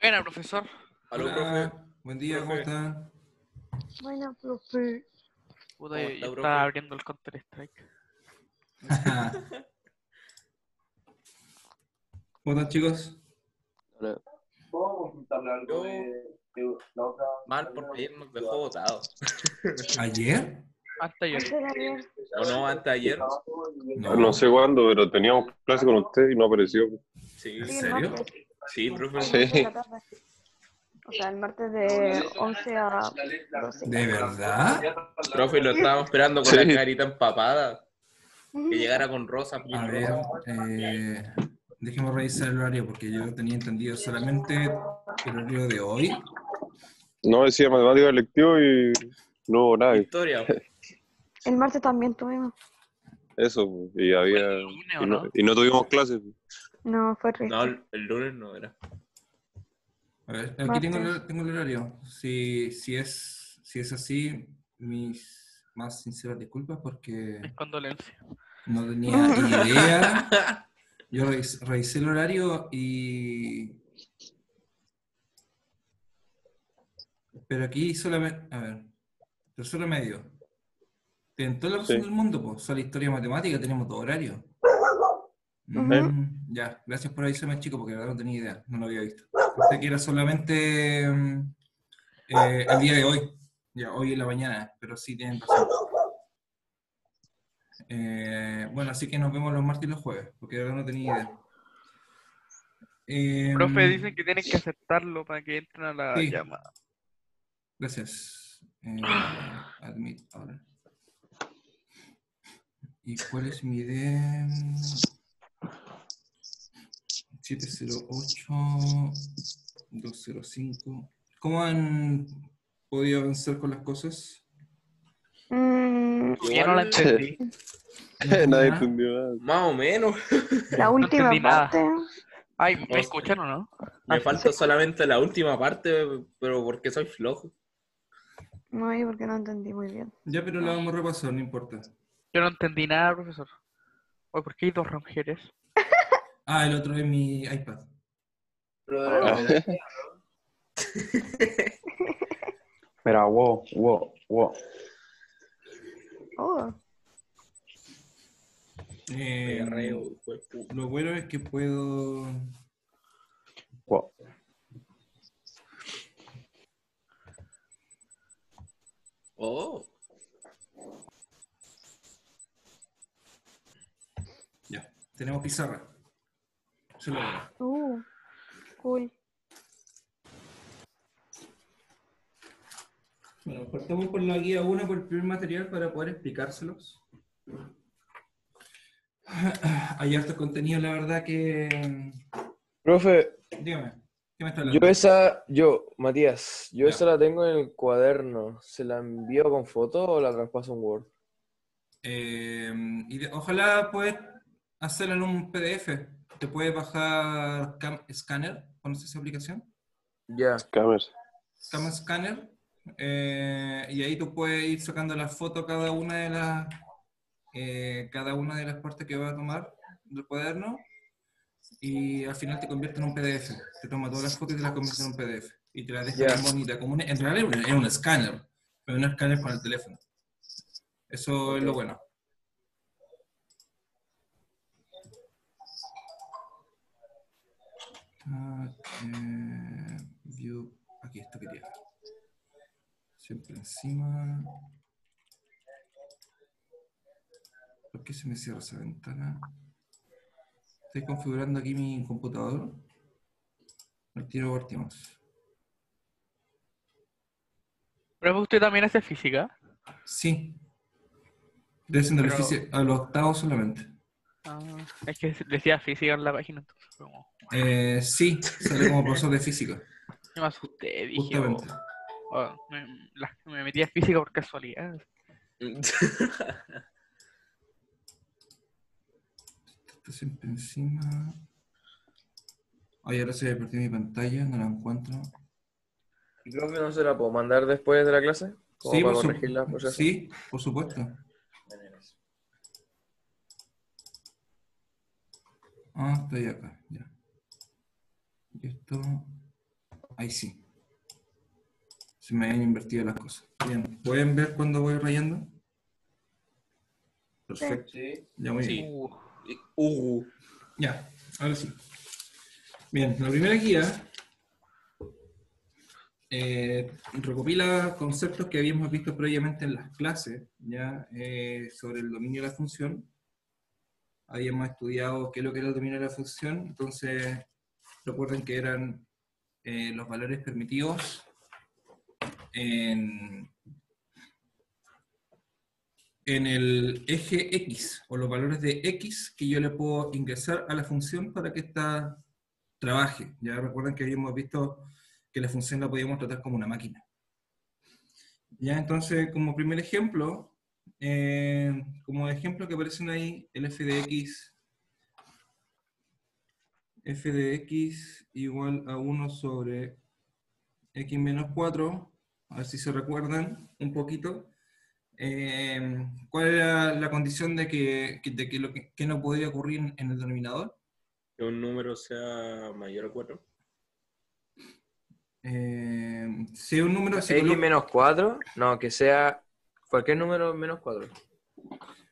Buena, profesor. Aló, Hola, profe. buen día, ¿cómo Profe. están? Bueno, profe. Puta, ¿Cómo yo está, profe? estaba abriendo el Counter Strike. ¿Cómo están, chicos? ¿Puedo consultarle algo de la otra? Mal porque ayer nos dejó botado. ¿Ayer? Hasta ayer. Antes de ayer. ¿O no? Antes de ayer. No. No sé cuándo, pero teníamos clase con usted y no apareció. Sí. ¿En Sí, el serio? martes. Sí, profe. Sí. El martes de la tarde. O sea, el martes de 11 a 12. ¿De verdad? Profe, lo estábamos esperando con la Sí. carita empapada. Que llegara con rosa, piel A ver, rosa. déjeme revisar el horario porque yo tenía entendido solamente el horario de hoy. No decía matemática lectivo y no hubo nada. Historia. El martes también tuvimos. Eso, y había. ¿Fue el lunes o no? Y no tuvimos clases. No, fue triste. No, el lunes no era. A ver, aquí tengo Martes. tengo el horario. Si es así, mis más sinceras disculpas porque Mis condolencias. no tenía idea. Yo revisé el horario pero aquí solamente, a ver, tercero medio. Tienen toda la razón Sí. del mundo, pues. Solo historia y matemática, tenemos dos horarios. Ya, gracias por avisarme, chico, porque la verdad no tenía idea, no lo había visto. Pensé que era solamente el día de hoy, ya, hoy en la mañana, pero sí tienen razón. Bueno, así que nos vemos los martes y los jueves, porque la verdad no tenía idea. Profe, dicen que tienen que aceptarlo para que entren a la Sí. llamada. Gracias. Admit ahora. ¿Y cuál es mi ID? 708-205. ¿Cómo han podido avanzar con las cosas? Yo no la entendí. ¿No entendí Nadie nada? entendió nada. Más o menos. La última entendí nada. parte. Ay, ¿me No, escuchan o no? Me Ah, falta solamente la última parte, pero porque soy flojo. No, yo porque no entendí muy bien. Ya, pero la vamos a repasar, no importa. yo no entendí nada, profesor. Oye, ¿por qué hay dos ronjeres? Ah, el otro es mi iPad. Pero de Oh. la medalla, Mira, wow. Oh. perreo, hijo de puta. Lo bueno es que puedo... Wow. Oh, Ya, tenemos pizarra. Eso es lo bueno. Cool. Bueno, partamos por la guía 1, por el primer material, para poder explicárselos. Hay harto contenido, la verdad que... Profe, Dígame, ¿qué me está yo hablando? Matías, Ya. esa la tengo en el cuaderno. ¿Se la envío con foto o la traspaso en Word? Ojalá puedas hacerlo en un PDF. Te puedes bajar Scanner, ¿conoces esa aplicación? Ya. Cameras. Cam Scanner, y ahí tú puedes ir sacando la foto a cada una de las partes que vas a tomar del cuaderno, y al final te convierte en un PDF. Te toma todas las fotos y te las convierte en un PDF. Y te las deja Ya. bien bonita. En realidad es un escáner, pero un escáner con el teléfono. Eso Ok. es lo bueno. View, aquí esto quería. Siempre encima. ¿Por qué se me cierra esa ventana? Estoy configurando aquí mi computador. Al tiro partimos. ¿Pero usted también hace física? Sí. Estoy haciendo el Pero- oficio a los octavos solamente. Ah, es que decía física en la página, entonces como... Sí, sale como profesor de física. Yo me asusté, dije, Justamente. me metí a física por casualidad. Está siempre encima. Ay, ahora se me perdió mi pantalla, no la encuentro. ¿Y profe, no se la puedo mandar después de la clase? Como Sí, para corregirla, por si acaso. sí, por supuesto. Ah, estoy acá, ya. Y esto. Ahí sí. Se me habían invertido las cosas. Bien, ¿pueden ver cuando voy rayando? Perfecto. Sí. Ya, muy bien. Sí. Ya, ahora sí. Bien, la primera guía recopila conceptos que habíamos visto previamente en las clases, ya sobre el dominio de la función. Habíamos estudiado qué es lo que era el dominio de la función, entonces recuerden que eran los valores permitidos en el eje X, o los valores de X que yo le puedo ingresar a la función para que ésta trabaje. Ya recuerden que habíamos visto que la función la podíamos tratar como una máquina. Ya, entonces, como primer ejemplo, como ejemplo que aparecen ahí, el f de x igual a 1 sobre x menos 4, a ver si se recuerdan un poquito. ¿Cuál era la condición de que no podía ocurrir en el denominador? Que un número sea mayor a 4. Si un número X menos 4, no, que sea cualquier número menos 4.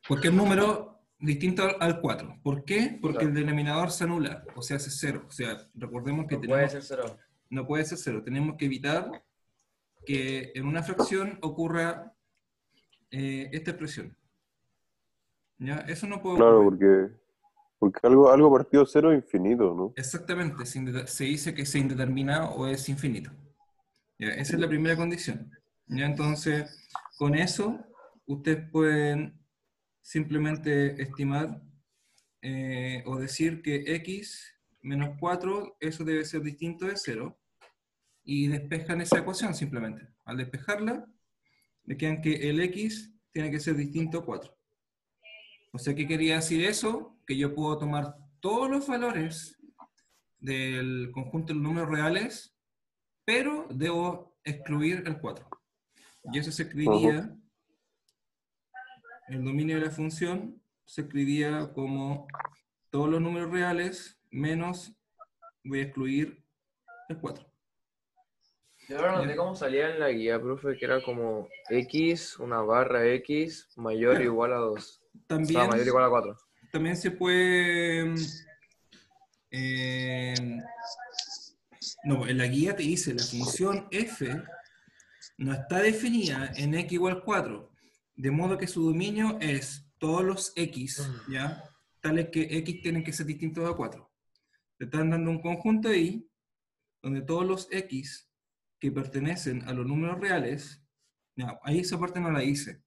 cualquier número distinto al 4. ¿Por qué? Porque Claro. el denominador se anula, o sea, hace 0. O sea, recordemos que No puede ser 0. no puede ser 0. Tenemos que evitar que en una fracción ocurra esta expresión. ¿Ya? Eso no puede Claro, ocurrir. porque algo partido de cero es infinito, ¿no? Exactamente, se dice que es indeterminado o es infinito. ¿Ya? Esa es la primera condición. ¿Ya? Entonces, con eso, ustedes pueden simplemente estimar o decir que x menos 4, eso debe ser distinto de 0, y despejan esa ecuación simplemente. Al despejarla, le quedan que el x tiene que ser distinto a 4. O sea, ¿qué quería decir eso? Que yo puedo tomar todos los valores del conjunto de los números reales, pero debo excluir el 4. Y eso se escribiría, el dominio de la función se escribía como todos los números reales menos, voy a excluir el 4. Yo ahora noté cómo salía en la guía, profe, que era como X, una barra X, mayor o igual a 2. O sea, También, mayor o igual a 4. también se puede... no, en la guía te dice la función f no está definida en x igual 4, de modo que su dominio es todos los x, ¿ya? Tales que x tienen que ser distintos a 4. Te están dando un conjunto ahí, donde todos los x que pertenecen a los números reales, ya, ahí esa parte no la hice.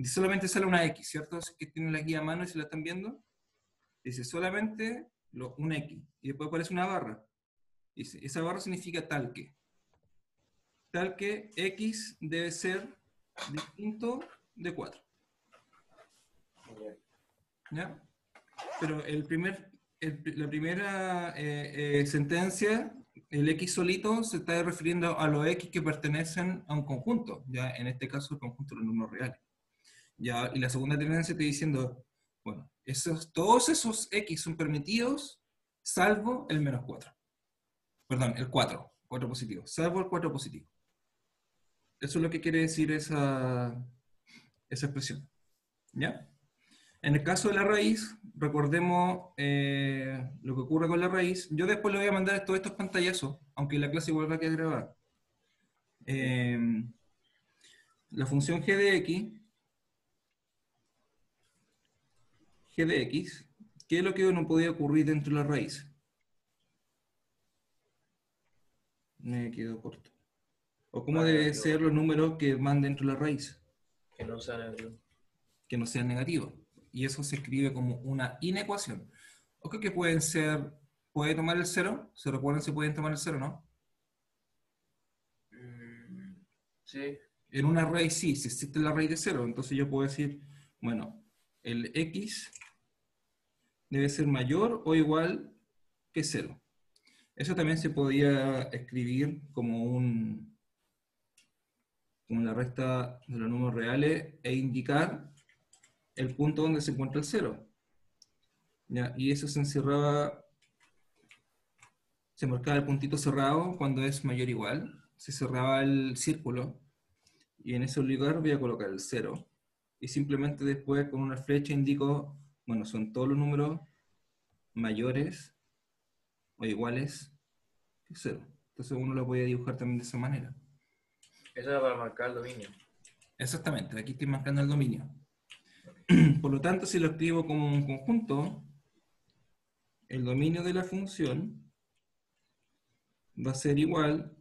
Solamente sale una x, ¿cierto? Es que tienen la guía a mano y se la están viendo. Dice solamente un x, y después aparece una barra. Dice, esa barra significa tal que x debe ser distinto de 4. ¿Ya? Pero la primera sentencia, el x solito se está refiriendo a los x que pertenecen a un conjunto, ya en este caso el conjunto de los números reales. ¿Ya? Y la segunda tendencia está diciendo, bueno, todos esos x son permitidos, salvo el menos 4. Perdón, el 4 positivo, salvo el 4 positivo. Eso es lo que quiere decir esa expresión. ¿Ya? En el caso de la raíz, recordemos lo que ocurre con la raíz. Yo después le voy a mandar todos estos pantallazos, aunque la clase igual va a quedar grabada. La función g de x, ¿qué es lo que no podía ocurrir dentro de la raíz? Me quedo corto. ¿O cómo deben ser los números que van dentro de la raíz? Que no sea negativo. Que no sean negativos. Y eso se escribe como una inecuación. ¿O que pueden ser, puede tomar el 0? ¿Se recuerdan si pueden tomar el 0, no? Sí. En una raíz sí, si existe la raíz de 0, entonces yo puedo decir, bueno, el x debe ser mayor o igual que 0. Eso también se podía escribir como la resta de los números reales e indicar el punto donde se encuentra el 0. ¿Ya? Y eso se encerraba se marcaba el puntito cerrado cuando es mayor o igual, se cerraba el círculo, y en ese lugar voy a colocar el 0, y simplemente después con una flecha indico, bueno, son todos los números mayores o iguales que 0. Entonces uno lo puede dibujar también de esa manera. Eso era para marcar el dominio. Exactamente, aquí estoy marcando el dominio. Por lo tanto, si lo escribo como un conjunto, el dominio de la función va a ser igual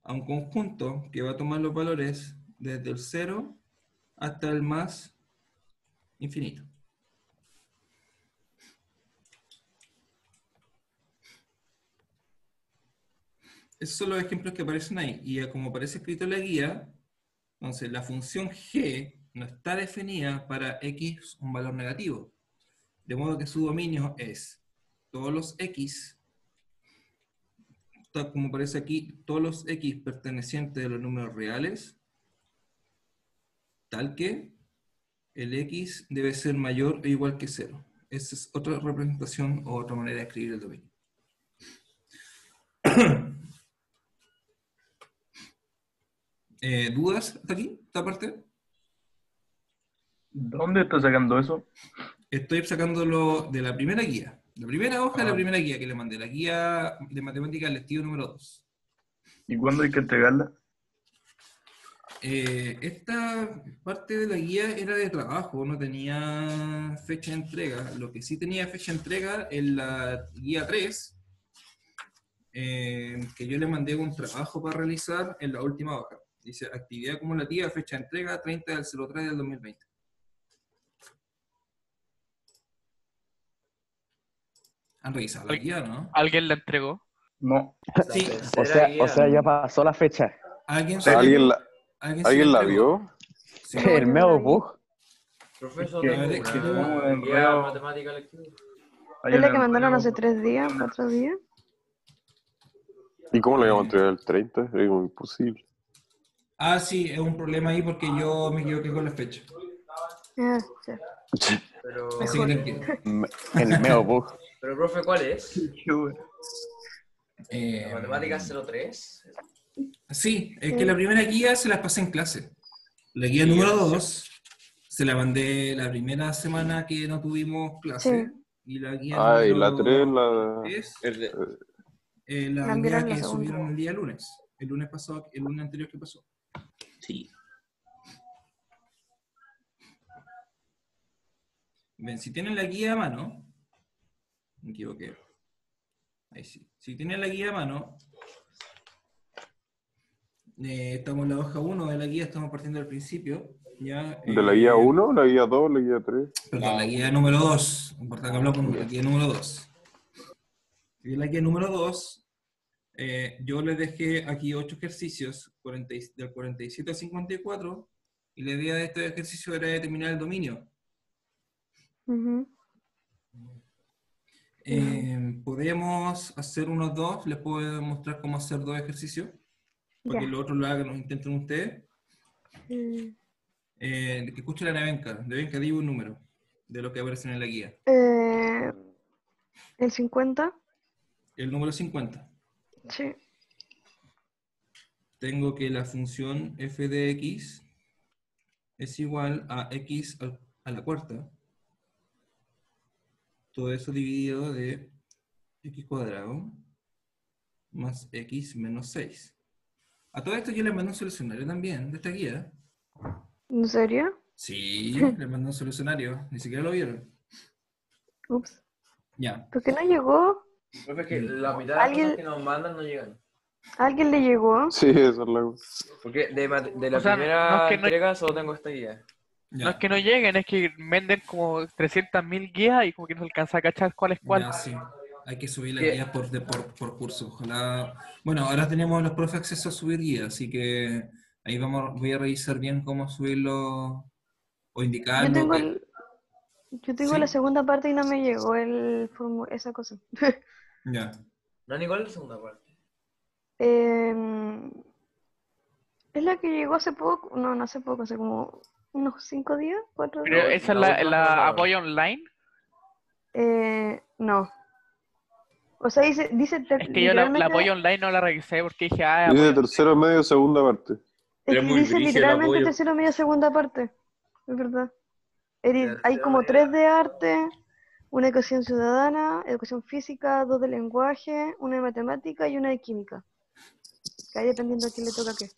a un conjunto que va a tomar los valores desde el 0 hasta el más infinito. Esos son los ejemplos que aparecen ahí. Y como aparece escrito en la guía, entonces la función g no está definida para x un valor negativo. De modo que su dominio es todos los x, tal como aparece aquí, todos los x pertenecientes a los números reales, tal que el x debe ser mayor o igual que 0. Esa es otra representación o otra manera de escribir el dominio. ¿Dudas hasta aquí, esta parte? ¿Dónde estás sacando eso? Estoy sacándolo de la primera guía. La primera hoja de la primera guía que le mandé, la guía de matemáticas lectivo número 2. ¿Y cuándo hay que entregarla? Esta parte de la guía era de trabajo, no tenía fecha de entrega. Lo que sí tenía fecha de entrega en la guía 3, que yo le mandé un trabajo para realizar en la última hoja. Dice, actividad acumulativa, fecha de entrega, 30 del 03 del 2020. ¿Han revisado la guía, no? ¿Alguien la entregó? No. Sí. Tercera O sea, guía. ya pasó la fecha. ¿Alguien ¿Alguien la, ¿Alguien se ¿alguien la entregó? vio? Sí. El medio bug. Profesor, Es que- tengo que una tenemos guía enredo. matemática lectiva. Hay Es un la que mandaron enredo. hace 3 días, 4 días. ¿Y cómo le vamos a entregar el 30? Es imposible. Ah, sí, es un problema ahí porque yo me equivoqué con la fecha. Ah, sí. Pero, Así que tranquilo. El medio bug. pero profe, ¿cuál es? Qué bueno. ¿La matemática 03? Sí, es que la primera guía se las pasé en clase. La guía Sí, número yo sé. 2 se la mandé la primera semana que no tuvimos clase. Sí. Y la guía Ah, y número la 3, la... 3, Es de- la La guía enviaron la que segunda. subieron el día lunes. El lunes pasado, el lunes anterior que pasó. Sí. Ven, si tienen la guía a mano, me equivoqué. Ahí sí. Si tienen la guía a mano, estamos en la hoja 1 de la guía, estamos partiendo del principio. ¿Ya? ¿De la guía 1, la guía 2, la guía 3? Perdón, la guía número 2. Importa que hablamos con la guía número 2. Y en la guía número 2, yo les dejé aquí 8 ejercicios, del 47 al 54, y la idea de este ejercicio era determinar el dominio. Ujú. Podemos hacer unos dos, les puedo mostrar cómo hacer 2 ejercicios, para Ya. que los otros lo hagan, los intenten ustedes. Mm. Que escuche la Nevenka, diga un número de lo que aparece en la guía. El 50. El número 50. Sí. Tengo que la función f de x es igual a x a la cuarta. Todo eso dividido de x cuadrado más x menos 6. A todo esto yo les mandé un solucionario también de esta guía. ¿En serio? Sí, les mandé un solucionario. Ni siquiera lo vieron. Ups. Ya. ¿Por qué no llegó? Profe, es que la mitad de las ¿Alguien- cosas que nos mandan no llegan. ¿A alguien le llegó? Sí, esa es la... Porque de la O sea, primera no es que no- entrega solo tengo esta guía. Ya. No es que no lleguen, es que venden como 300.000 guías y como que no se alcanza a cachar cuál es cuál. Ya, sí. Hay que subir la ¿Qué? guía por curso. Ojalá. Bueno, ahora tenemos los profes acceso a subir guías, así que ahí voy a revisar bien cómo subirlo o indicarlo. Yo tengo yo tengo ¿Sí? la segunda parte y no me llegó esa cosa. Ya. No, ni cuál es la segunda parte. ¿Es la que llegó hace poco? No hace poco, hace como unos 5 días, 4 Pero días. esa es la última la no. apoyo online. No. O sea, dice Es que yo la literalmente, apoyo online no la revisé porque dije, Dice apoyo. tercero medio, segunda parte. es Pero que es muy dice brígido el literalmente apoyo. tercero medio segunda parte. Es verdad. Hay Tercero como medio. 3 de arte, una educación ciudadana, educación física, 2 de lenguaje, una de matemática y una de química. Que ahí dependiendo a quién le toca qué.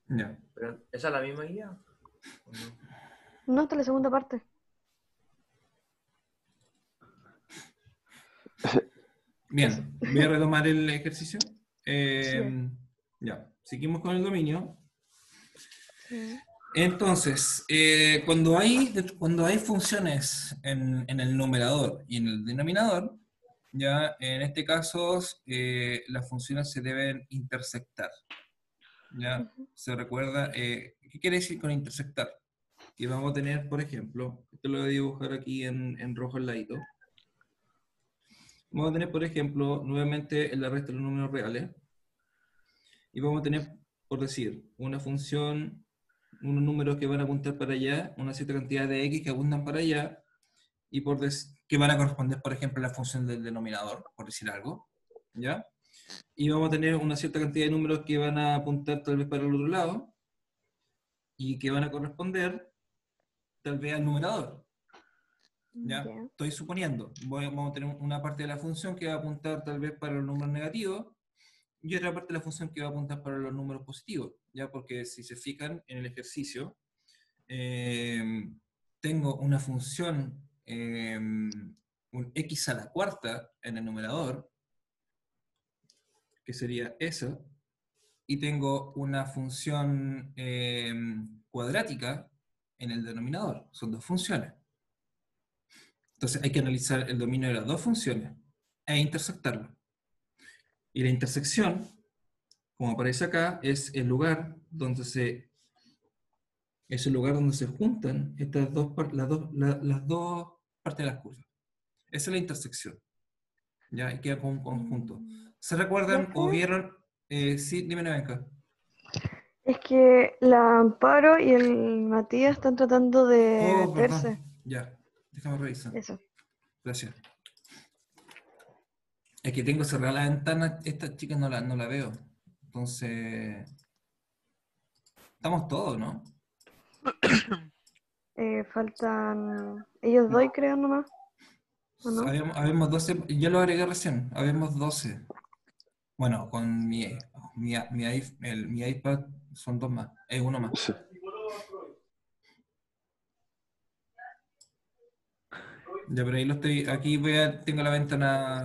Ya. Pero, ¿esa es la misma guía? ¿O no? No, esta es la segunda parte. Bien, voy a retomar el ejercicio. Bien. Ya, seguimos con el dominio. Sí. Entonces, cuando hay funciones en el numerador y en el denominador, ya en este caso las funciones se deben intersectar. ¿Ya? Se recuerda, ¿qué quiere decir con intersectar? Que vamos a tener, por ejemplo, esto lo voy a dibujar aquí en rojo al ladito. Vamos a tener, por ejemplo, nuevamente el arresto de los números reales. Y vamos a tener, por decir, una función, unos números que van a apuntar para allá, una cierta cantidad de x que apuntan para allá, y que van a corresponder, por ejemplo, a la función del denominador, por decir algo. ¿Ya? Y vamos a tener una cierta cantidad de números que van a apuntar tal vez para el otro lado, y que van a corresponder tal vez al numerador. ¿Ya? Ya. Estoy suponiendo. Vamos a tener una parte de la función que va a apuntar tal vez para los números negativos y otra parte de la función que va a apuntar para los números positivos. ¿Ya? Porque si se fijan en el ejercicio, tengo una función, un x a la cuarta en el numerador, que sería eso, y tengo una función cuadrática en el denominador. Son dos funciones. Entonces hay que analizar el dominio de las dos funciones e intersectarlo. Y la intersección, como aparece acá, es el lugar donde se juntan estas las dos partes de las curvas. Esa es la intersección. ¿Ya? Y queda como un conjunto. ¿Se recuerdan o vieron? Sí, dime, Nevenka. Es que la Amparo y el Matías están tratando de Oh, meterse. perdón. Ya, déjame revisar. Eso. Gracias. Es que tengo cerrada la ventana, esta chica no la veo. Entonces, estamos todos, ¿no? Faltan ellos dos, creo, nomás. ¿O no? Habemos 12, yo lo agregué recién, habemos 12. Bueno, con mi iPad son dos más, es uno más. Sí. Ya, pero ahí lo estoy, aquí tengo la ventana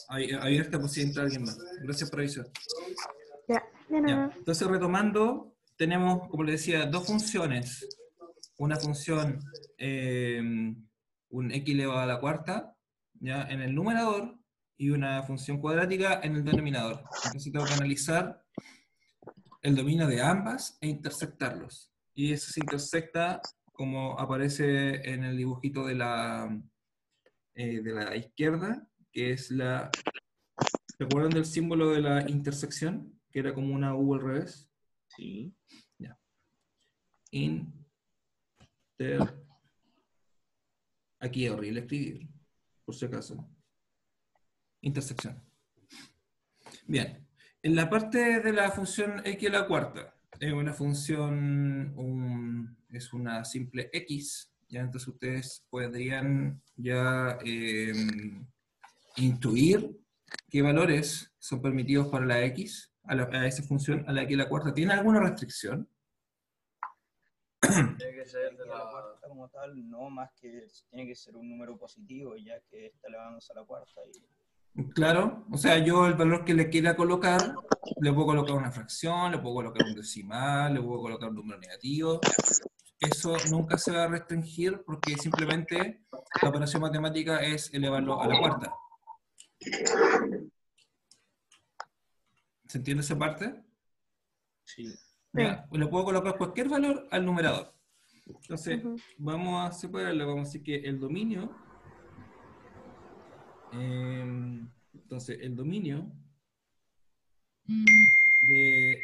abierta por si entra alguien más. Gracias por avisar. Ya, de Ya. nada. Entonces, retomando, tenemos, como les decía, dos funciones. Una función, un x elevado a la cuarta, ¿ya? En el numerador, y una función cuadrática en el denominador. Entonces tengo que analizar el dominio de ambas e intersectarlos. Y eso se intersecta como aparece en el dibujito de la izquierda, que es la... ¿Se acuerdan del símbolo de la intersección? Que era como una U al revés. Sí. Ya. Aquí es horrible escribir, por si acaso. Intersección. Bien. En la parte de la función x a la cuarta, es una función, es una simple x, ya entonces ustedes podrían ya intuir qué valores son permitidos para la x, a esa función, a la x a la cuarta. ¿Tiene alguna restricción? Tiene que ser de La la... cuarta como tal, no, más que tiene que ser un número positivo, ya que está elevándose a la cuarta. Claro, o sea, yo el valor que le quiera colocar, le puedo colocar una fracción, le puedo colocar un decimal, le puedo colocar un número negativo. Eso nunca se va a restringir porque simplemente la operación matemática es elevarlo a la cuarta. ¿Se entiende esa parte? Sí. Ya, le puedo colocar cualquier valor al numerador. Entonces, Ujú. vamos a separarlo, vamos a decir que el dominio... entonces, el dominio de...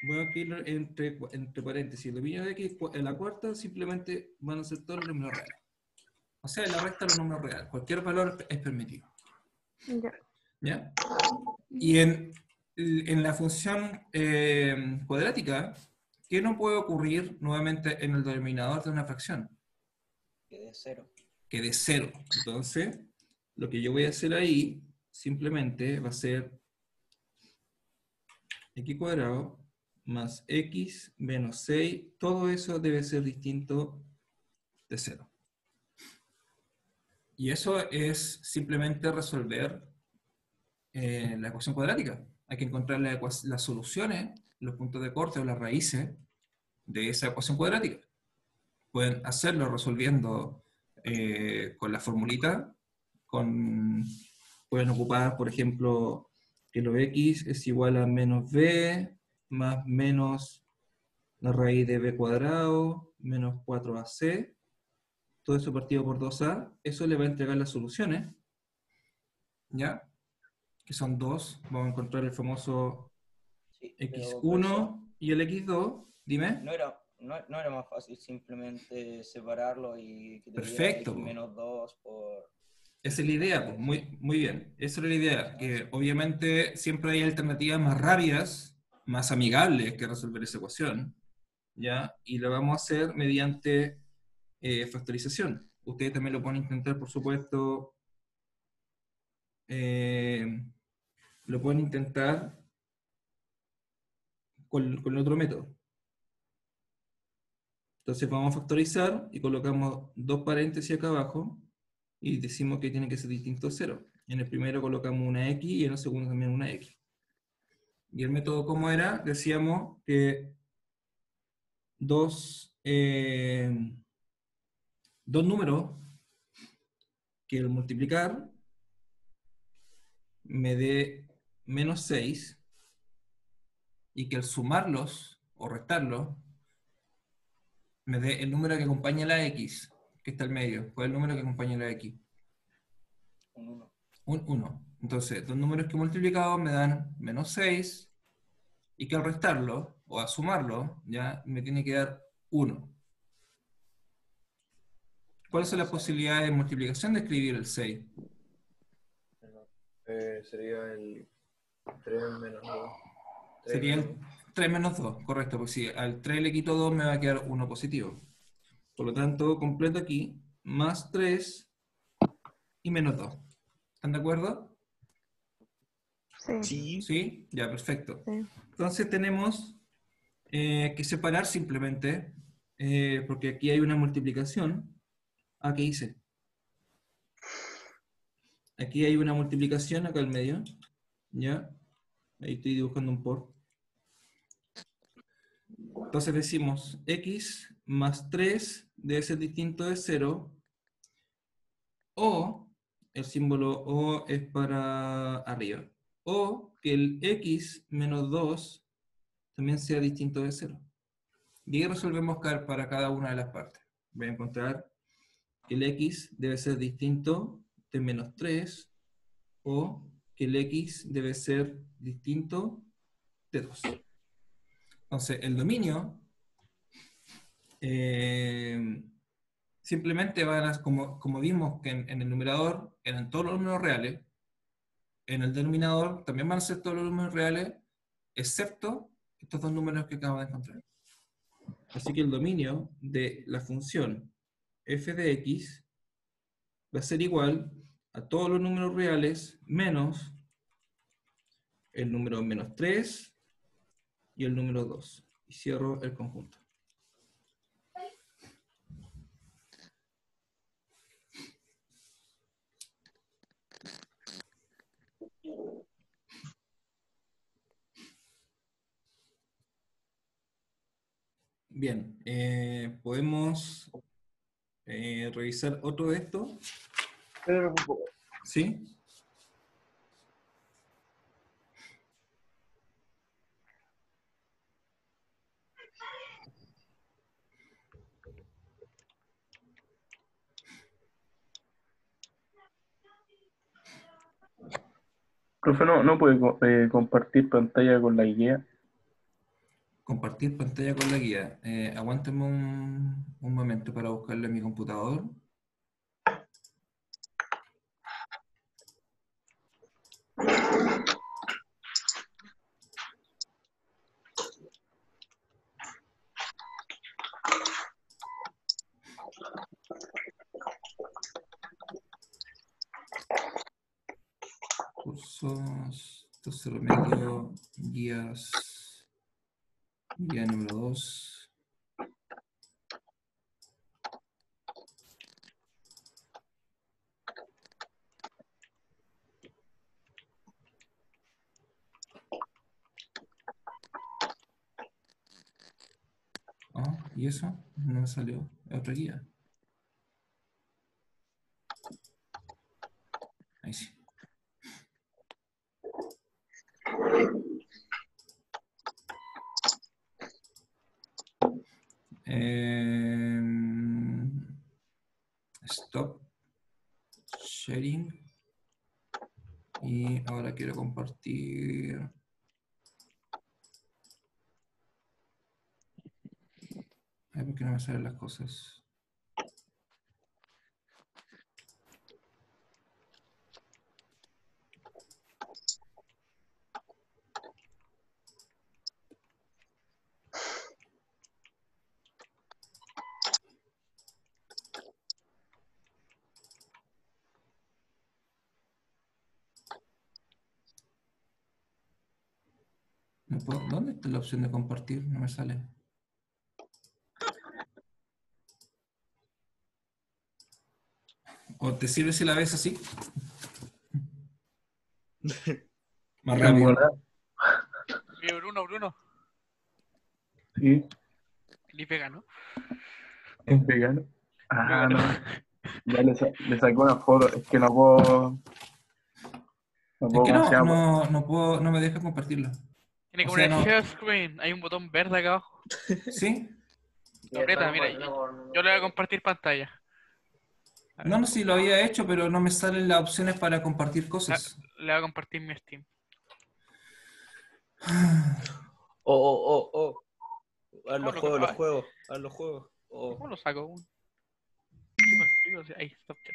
Voy a escribirlo entre paréntesis. El dominio de x en la cuarta simplemente van a ser todos los números reales. O sea, la resta de los números reales. Cualquier valor es permitido. Ya. ¿Ya? Y en la función cuadrática, ¿qué no puede ocurrir nuevamente en el denominador de una fracción? Que de 0. Que de 0. Entonces, lo que yo voy a hacer ahí simplemente va a ser x cuadrado más x menos 6. Todo eso debe ser distinto de 0. Y eso es simplemente resolver la ecuación cuadrática. Hay que encontrar las soluciones, los puntos de corte o las raíces de esa ecuación cuadrática. Pueden hacerlo resolviendo con la formulita, pueden ocupar, por ejemplo, que lo x es igual a menos b más menos la raíz de b cuadrado menos 4ac, todo eso partido por 2a, eso le va a entregar las soluciones, ¿ya? Que son 2, vamos a encontrar el famoso Sí, pero profesor, x1 y el x2, dime. ¿no era más fácil simplemente separarlo y que te diera Perfecto, x po. menos 2 por... Esa es la idea, pues, muy bien. Esa es la idea, que obviamente siempre hay alternativas más rápidas, más amigables que resolver esa ecuación, ¿ya? Y lo vamos a hacer mediante factorización. Ustedes también lo pueden intentar, por supuesto, lo pueden intentar con otro método. Entonces vamos a factorizar y colocamos dos paréntesis acá abajo y decimos que tiene que ser distinto a 0. En el primero colocamos una x y en el segundo también una x. Y el método, ¿cómo era? Decíamos que dos números que al multiplicar me dé menos 6 y que al sumarlos o restarlos me dé el número que acompaña la x, que está al medio. ¿Cuál es el número que acompaña la x? Un 1. Un 1. Entonces, dos números que multiplicados me dan menos 6 y que al restarlo o a sumarlo ya me tiene que dar 1. ¿Cuáles son las posibilidades de multiplicación de escribir el 6? Sería el 3 menos 2. Sería el 3 menos 2, correcto, porque si al 3 le quito 2 me va a quedar 1 positivo. Por lo tanto, completo aquí, más 3 y menos 2. ¿Están de acuerdo? Sí. Sí. ¿Sí? Ya, perfecto. Sí. Entonces tenemos que separar simplemente, porque aquí hay una multiplicación. Ah, ¿qué hice? Aquí hay una multiplicación acá al medio. ¿Ya? Ahí estoy dibujando un por. Entonces decimos x más 3 debe ser distinto de 0, o el símbolo o es para arriba, o que el x menos 2 también sea distinto de 0. Y ahí resolvemos para cada una de las partes. Voy a encontrar que el x debe ser distinto de menos 3, o que el x debe ser distinto de 2. Entonces, el dominio simplemente van a, como vimos que en el numerador eran todos los números reales, en el denominador también van a ser todos los números reales, excepto estos dos números que acabo de encontrar. Así que el dominio de la función f de x va a ser igual a todos los números reales menos el número menos 3 y el número 2. Y cierro el conjunto. Bien, podemos revisar otro de estos. ¿Sí? Profe, no puede compartir pantalla con la guía. Compartir pantalla con la guía. Aguántame un momento para buscarle a mi computador. cursos, tercero medio, guías, guía número 2. ¿Y eso? No me salió. Otra guía. Ahí sí. Stop sharing. Y ahora quiero compartir. Ay, ¿por qué no me salen las cosas? No puedo- ¿Dónde está la opción de compartir? No me sale. ¿O te sirve si la ves así? Más En rápido. volar, Oye, Bruno, sí, ni pega, ¿no? es vegano. Ah, Vegano. no. Ya le saqué una foto. Es que no puedo. No Es puedo, que ¿cómo se llama? no puedo, no me deja compartirlo. Tiene O como sea, una no. share screen. Hay un botón verde acá abajo. ¿Sí? Lo aprieta, mira. Yo le voy a compartir pantalla. A ver, No, sí lo había hecho, pero no me salen las opciones para compartir cosas. le voy a compartir mi Steam. Oh. Haz ¿Cómo los lo juegos, los ay, juegos. Haz los juegos. Oh. ¿Cómo lo saco? ¿Qué me escribo? Ahí, software.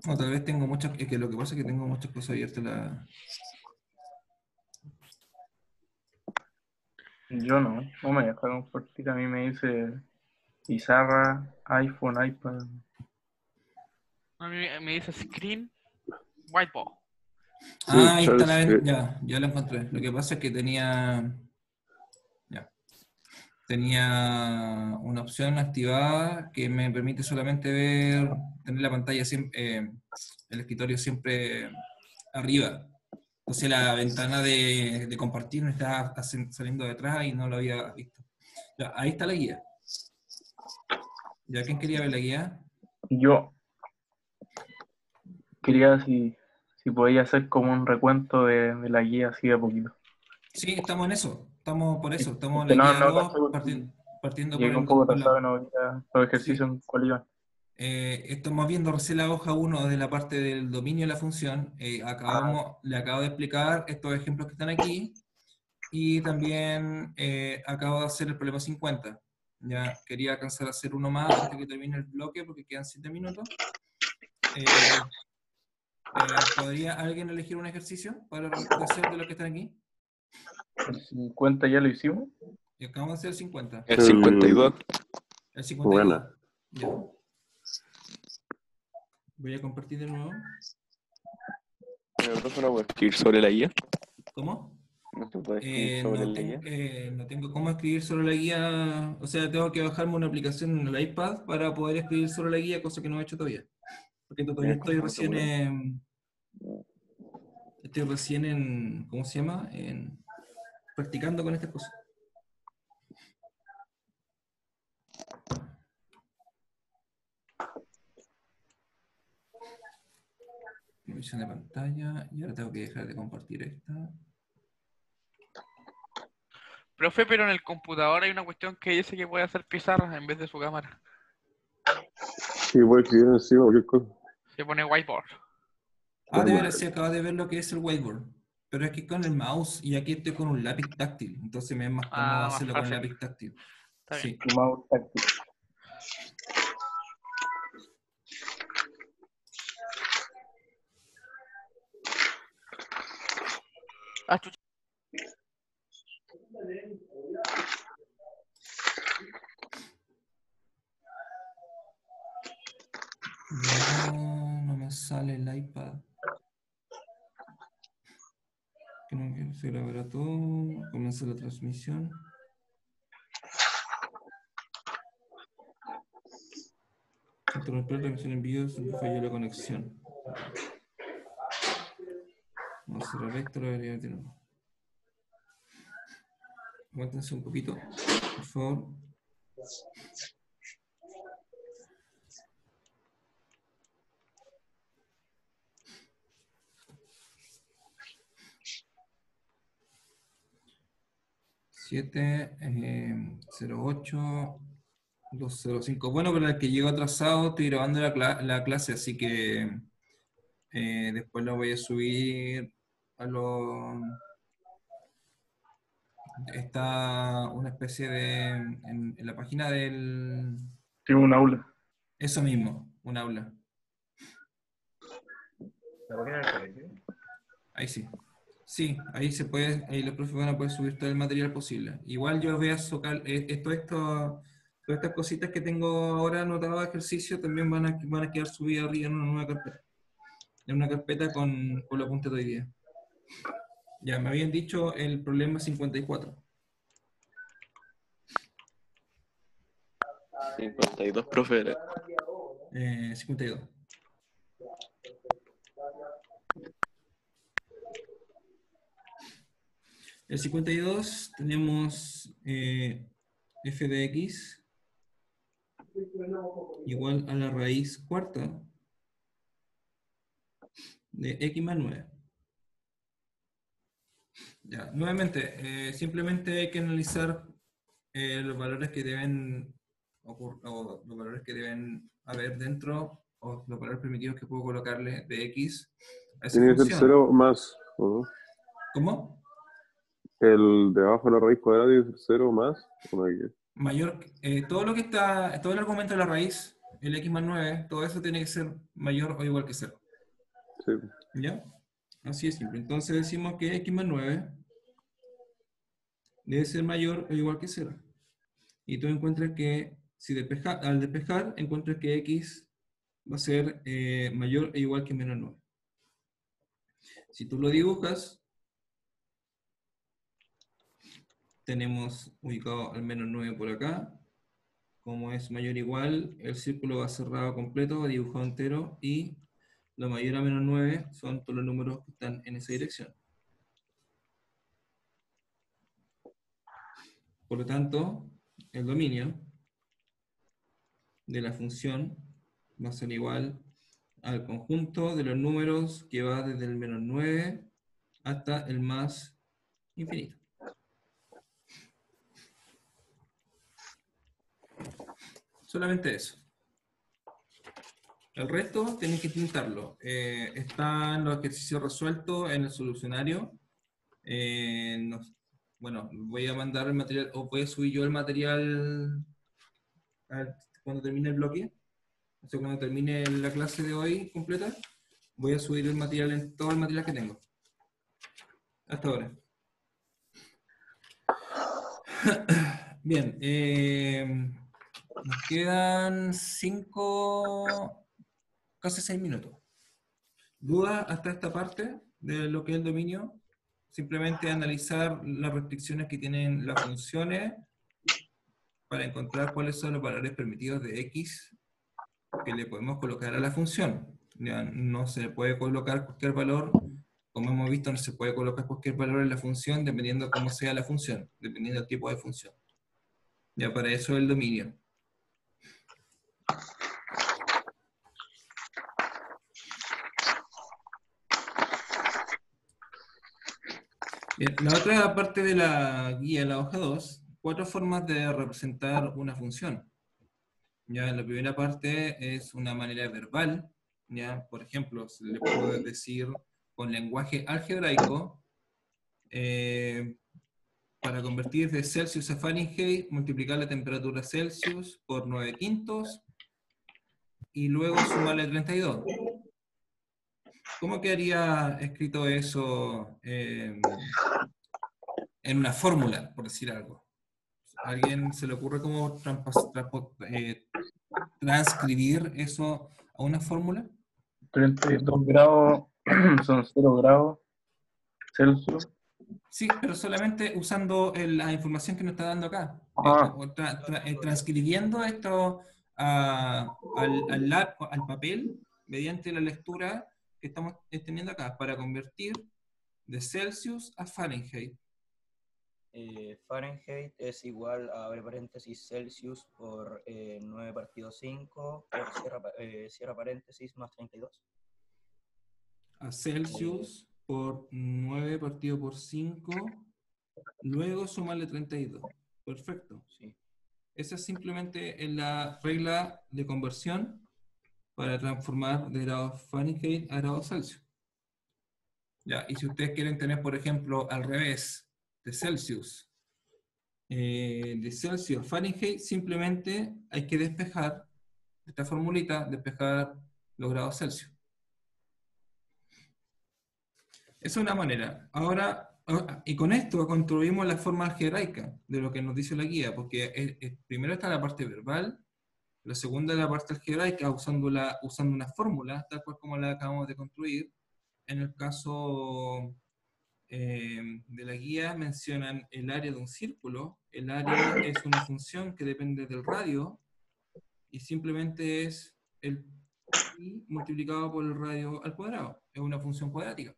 O tal vez tengo muchas. Es que lo que pasa es que tengo muchas cosas abiertas. Yo no me deja compartir. A mí me dice pizarra, iPhone, iPad. A mí me dice screen whiteboard. Sí, Ahí share está screen. ya la encontré. Lo que pasa es que tenía una opción activada que me permite solamente tener la pantalla siempre, el escritorio siempre arriba. Entonces la ventana de compartir me estaba saliendo detrás y no lo había visto. Ya, ahí está la guía. ¿Ya quién quería ver la guía? Y yo quería si podía hacer como un recuento de la guía así de a poquito. Sí, estamos en eso. Estamos por eso. Estamos en Que la guía no 2, caché porque partiendo por llegué un poco por atrasado y no veía los ejercicios Sí. en cuál iban. Estamos viendo recién la hoja 1 de la parte del dominio de la función. Le acabo de explicar estos ejemplos que están aquí y también acabo de hacer el problema 50. Ya quería alcanzar a hacer uno más antes que termine el bloque porque quedan 7 minutos. ¿Podría alguien elegir un ejercicio para hacer de los que están aquí? El 50 ya lo hicimos. Y acabamos de hacer el 50. El 52. El 52. Buena. Ya. Voy a compartir de nuevo. Pero profe, no puedo escribir sobre la guía. ¿Cómo? ¿No se puede escribir sobre la guía? No tengo cómo escribir sobre la guía. O sea, tengo que bajarme una aplicación en el iPad para poder escribir sobre la guía, cosa que no he hecho todavía. Porque todavía estoy recién en, ¿cómo se llama? Practicando con estas cosas. Visión de pantalla, y ahora tengo que dejar de compartir esta. Profe, pero en el computador hay una cuestión que dice que puede hacer pizarras en vez de su cámara. Sí, puede escribir encima cualquier cosa. Se pone whiteboard. De veras, sí, acabo de ver lo que es el whiteboard. Pero es que con el mouse y aquí estoy con un lápiz táctil. Entonces me es más cómodo más hacerlo con el fácil. lápiz táctil. Está bien. Sí. Mouse táctil. Chucha. Ya. Se grabará todo. Comienza la transmisión. Interrumpir la transmisión en vivo, se me falló la conexión. Vamos a cerrar esto, lo debería tener. Aguántense un poquito, por favor. Siete, 08 205. Bueno, para el que llegó atrasado, estoy grabando la clase, así que después la voy a subir a lo... Está una especie de... En la página del... Sí, un aula. Eso mismo, un aula. ¿La página del colegio? Ahí sí. Sí, ahí se puede, ahí los profes van a poder subir todo el material posible. Igual yo voy a sacar todas estas cositas que tengo ahora anotadas de ejercicio también van a quedar subidas arriba en una nueva carpeta. En una carpeta con los apuntes de hoy día. Ya, me habían dicho el problema 54. 52, profe. 52. El 52 tenemos f de x igual a la raíz cuarta de x más 9. Ya, nuevamente, simplemente hay que analizar los valores que deben o los valores que deben haber dentro, o los valores primitivos que puedo colocarle de x a esa Tiene que ser función. 0 más, ¿o no? ¿Cómo? El de abajo de la raíz cuadrada tiene que ser 0 más, ¿o no hay que? Mayor, todo el argumento de la raíz, el x más 9, todo eso tiene que ser mayor o igual que 0. Sí. ¿Ya? Así es simple. Entonces decimos que x más 9 debe ser mayor o igual que 0. Y tú encuentras que, al despejar, encuentras que x va a ser mayor o igual que menos 9. Si tú lo dibujas, tenemos ubicado al menos 9 por acá. Como es mayor o igual, el círculo va cerrado completo, va dibujado entero, y lo mayor a menos 9 son todos los números que están en esa dirección. Por lo tanto, el dominio de la función va a ser igual al conjunto de los números que va desde el menos 9 hasta el más infinito. Solamente eso. El resto tienen que intentarlo. Están los ejercicios resueltos en el solucionario. Bueno, voy a mandar el material, o voy a subir yo el material cuando termine el bloque. O sea, cuando termine la clase de hoy completa, voy a subir el material, todo el material que tengo. Hasta ahora. Bien, nos quedan 5, casi 6 minutos. ¿Dudas hasta esta parte de lo que es el dominio? Simplemente analizar las restricciones que tienen las funciones para encontrar cuáles son los valores permitidos de x que le podemos colocar a la función. Ya, no se le puede colocar cualquier valor, como hemos visto, no se puede colocar cualquier valor en la función dependiendo cómo sea la función, dependiendo del tipo de función. Ya, para eso es el dominio. Bien, la otra parte de la guía, la hoja 2, 4 formas de representar una función. Ya, la primera parte es una manera verbal. Ya, por ejemplo, se le puede decir con lenguaje algebraico, para convertir de Celsius a Fahrenheit, multiplicar la temperatura Celsius por 9/5 y luego sumarle 32. ¿Cómo quedaría escrito eso en una fórmula, por decir algo? ¿A alguien se le ocurre cómo transcribir eso a una fórmula? 32 grados son 0 grados Celsius Sí, pero solamente usando la información que nos está dando acá. Transcribiendo esto al papel mediante la lectura que estamos teniendo acá para convertir de Celsius a Fahrenheit. Fahrenheit es igual a, abre paréntesis, Celsius por 9 partido 5 por cierra paréntesis más 32. A Celsius por 9 partido por 5, luego sumarle 32. Perfecto. Sí. Esa es simplemente la regla de conversión para transformar de grados Fahrenheit a grados Celsius. Ya, y si ustedes quieren tener, por ejemplo, al revés, de Celsius a Fahrenheit, simplemente hay que despejar esta formulita, despejar los grados Celsius. Esa es una manera. Ahora, y con esto construimos la forma algebraica de lo que nos dice la guía, porque primero está la parte verbal, la segunda es la parte algebraica, usando una fórmula, tal cual como la acabamos de construir. En el caso de la guía mencionan el área de un círculo. El área es una función que depende del radio, y simplemente es el pi multiplicado por el radio al cuadrado. Es una función cuadrática.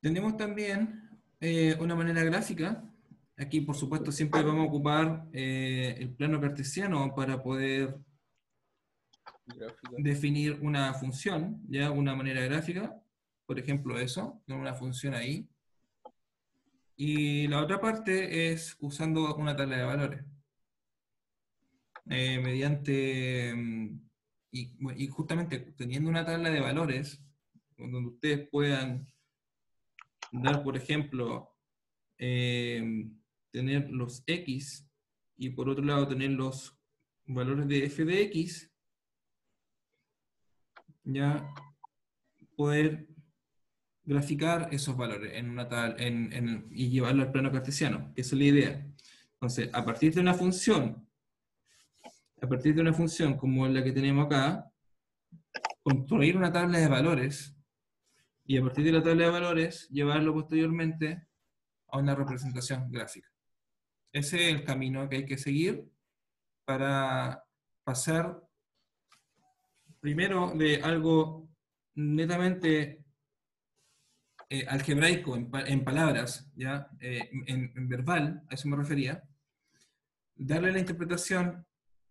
Tenemos también una manera gráfica. Aquí, por supuesto, siempre vamos a ocupar el plano cartesiano para poder definir una función, ya una manera gráfica. Por ejemplo, eso, con una función ahí. Y la otra parte es usando una tabla de valores. Y justamente teniendo una tabla de valores, donde ustedes puedan dar, por ejemplo, tener los X, y por otro lado tener los valores de f de X, ya poder graficar esos valores en una tabla y llevarlo al plano cartesiano, que esa es la idea. Entonces, a partir de una función como la que tenemos acá, construir una tabla de valores, y a partir de la tabla de valores, llevarlo posteriormente a una representación gráfica. Ese es el camino que hay que seguir para pasar primero de algo netamente algebraico en palabras, ¿ya? En verbal, a eso me refería, darle la interpretación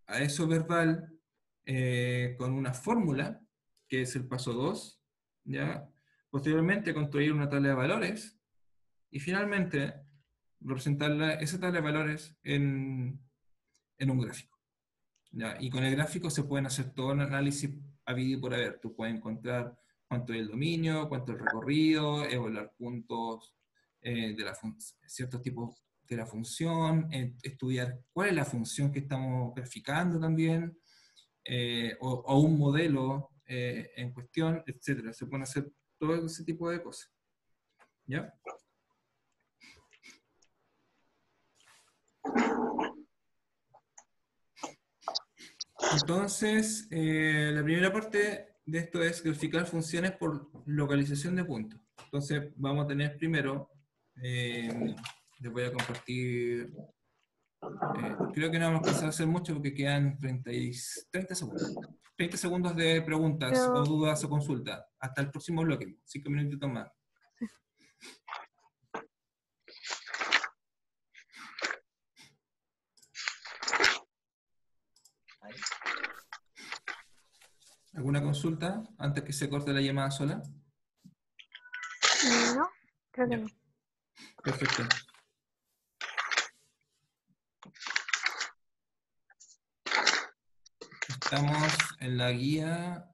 a eso verbal con una fórmula, que es el paso 2, ¿ya? Posteriormente construir una tabla de valores, y finalmente representar esa tabla de valores en un gráfico, ¿ya? Y con el gráfico se pueden hacer todo un análisis habido y por haber. Tú puedes encontrar cuánto es el dominio, cuánto es el recorrido, evaluar puntos de ciertos tipos de la función, estudiar cuál es la función que estamos graficando también, o un modelo en cuestión, etc. Se pueden hacer todo ese tipo de cosas. ¿Ya? Entonces, la primera parte de esto es graficar funciones por localización de puntos. Entonces, vamos a tener primero, les voy a compartir, creo que no vamos a alcanzar a hacer mucho porque quedan 30 segundos. 30 segundos de preguntas o dudas o consultas. Hasta el próximo bloque, 5 minutitos más. ¿Alguna consulta antes que se corte la llamada sola? No, creo que no. Perfecto. Estamos en la guía